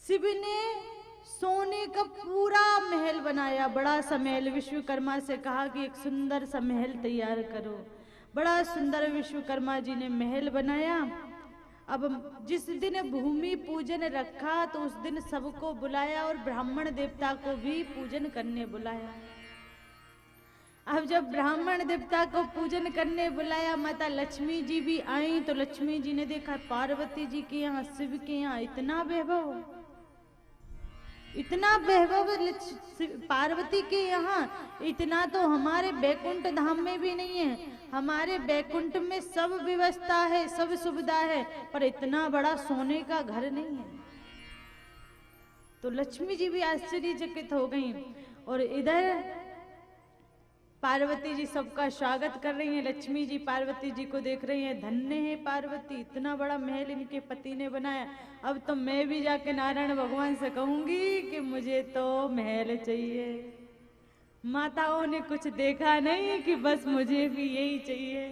शिव ने सोने का पूरा महल बनाया, बड़ा सा महल। विश्वकर्मा से कहा कि एक सुंदर सा महल तैयार करो। बड़ा सुंदर विश्वकर्मा जी ने महल बनाया। अब जिस दिन भूमि पूजन रखा तो उस दिन सबको बुलाया और ब्राह्मण देवता को भी पूजन करने बुलाया। अब जब ब्राह्मण देवता को पूजन करने बुलाया, माता लक्ष्मी जी भी आई। तो लक्ष्मी जी ने देखा पार्वती जी के यहाँ, शिव के यहाँ इतना वैभव, इतना वैभव पार्वती के यहाँ, इतना तो हमारे बैकुंठ धाम में भी नहीं है। हमारे बैकुंठ में सब व्यवस्था है, सब सुविधा है, पर इतना बड़ा सोने का घर नहीं है। तो लक्ष्मी जी भी आश्चर्यचकित हो गई। और इधर पार्वती जी सबका स्वागत कर रही हैं। लक्ष्मी जी पार्वती जी को देख रही हैं, धन्य है पार्वती, इतना बड़ा महल इनके पति ने बनाया। अब तो मैं भी जाके नारायण भगवान से कहूंगी कि मुझे तो महल चाहिए। माताओं ने कुछ देखा नहीं कि बस मुझे भी यही चाहिए।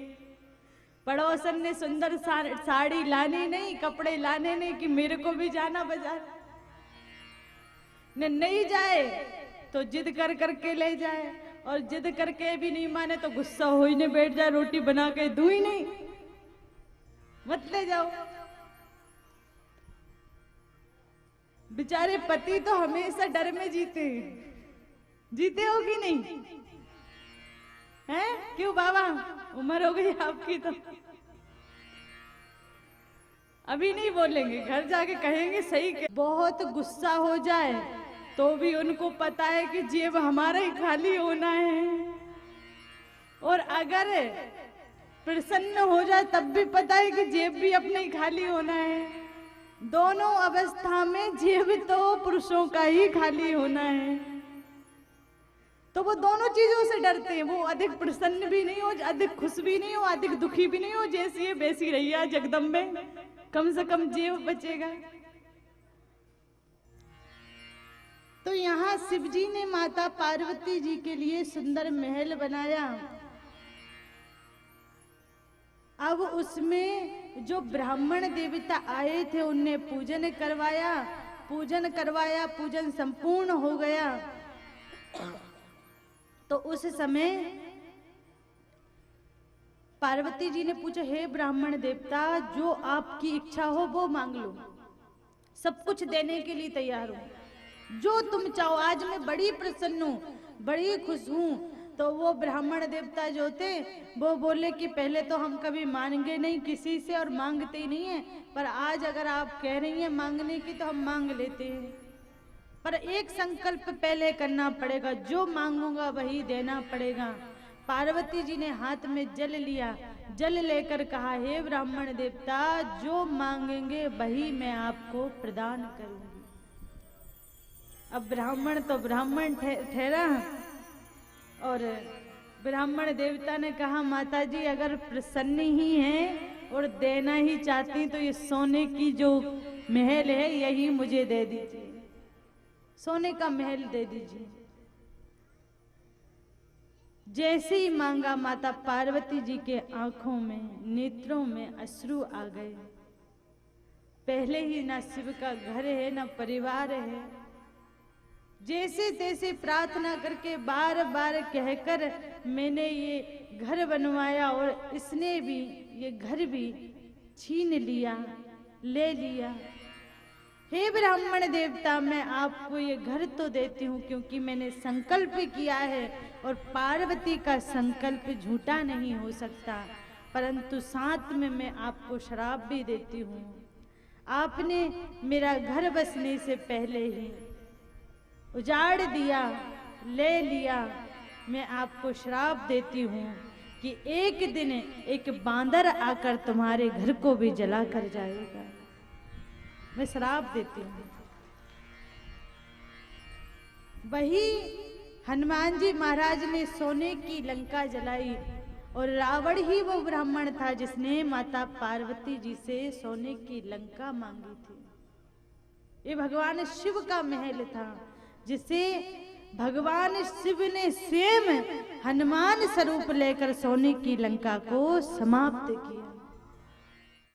पड़ोसन ने सुंदर साड़ी लानी नहीं, कपड़े लाने नहीं कि मेरे को भी जाना बाजार। नहीं जाए तो जिद कर करके ले जाए, और जिद करके भी नहीं माने तो गुस्सा हो ही नहीं बैठ जाए, रोटी बना के दूं ही नहीं, मत ले जाओ। बेचारे पति तो हमेशा डर में जीते हो कि नहीं हैं? क्यों बाबा, उम्र हो गई आपकी तो अभी नहीं बोलेंगे, घर जाके कहेंगे सही के। बहुत गुस्सा हो जाए तो भी उनको पता है कि जेब हमारा ही खाली होना है, और अगर प्रसन्न हो जाए तब भी पता है कि जेब भी अपने ही खाली होना है। दोनों अवस्था में जेब तो पुरुषों का ही खाली होना है। तो वो दोनों चीजों से डरते हैं। वो अधिक प्रसन्न भी नहीं हो, अधिक खुश भी नहीं हो, अधिक दुखी भी नहीं हो। जैसी है वैसी रहिया जगदम्बे, कम से कम जेब बचेगा। तो यहाँ शिव जी ने माता पार्वती जी के लिए सुंदर महल बनाया। अब उसमें जो ब्राह्मण देवता आए थे उनने पूजन करवाया। पूजन संपूर्ण हो गया। तो उस समय पार्वती जी ने पूछा, हे ब्राह्मण देवता, जो आपकी इच्छा हो वो मांग लो, सब कुछ देने के लिए तैयार हूं, जो तुम चाहो। आज मैं बड़ी प्रसन्न हूँ, बड़ी खुश हूँ। तो वो ब्राह्मण देवता जो थे वो बोले कि पहले तो हम कभी मांगे नहीं किसी से और मांगते ही नहीं है, पर आज अगर आप कह रही हैं मांगने की तो हम मांग लेते हैं। पर एक संकल्प पहले करना पड़ेगा, जो मांगूंगा वही देना पड़ेगा। पार्वती जी ने हाथ में जल लिया, जल लेकर कहा, हे ब्राह्मण देवता, जो मांगेंगे वही मैं आपको प्रदान करूंगी। अब ब्राह्मण तो ब्राह्मण ठहरा, और ब्राह्मण देवता ने कहा, माता जी अगर प्रसन्न ही हैं और देना ही चाहती तो ये सोने की जो महल है यही मुझे दे दीजिए, सोने का महल दे दीजिए। जैसे ही मांगा, माता पार्वती जी के आंखों में, नेत्रों में अश्रु आ गए। पहले ही ना शिव का घर है ना परिवार है। जैसे तैसे प्रार्थना करके बार बार कहकर मैंने ये घर बनवाया, और इसने भी ये घर भी छीन लिया, ले लिया। हे ब्राह्मण देवता, मैं आपको ये घर तो देती हूँ क्योंकि मैंने संकल्प किया है, और पार्वती का संकल्प झूठा नहीं हो सकता। परंतु साथ में मैं आपको श्राप भी देती हूँ। आपने मेरा घर बसने से पहले ही उजाड़ दिया, ले लिया। मैं आपको श्राप देती हूँ कि एक दिन एक बांदर आकर तुम्हारे घर को भी जला कर जाएगा। मैं श्राप देती हूँ। वही हनुमान जी महाराज ने सोने की लंका जलाई, और रावण ही वो ब्राह्मण था जिसने माता पार्वती जी से सोने की लंका मांगी थी। ये भगवान शिव का महल था, जिसे भगवान शिव ने स्वयं हनुमान स्वरूप लेकर सोने की लंका को समाप्त किया।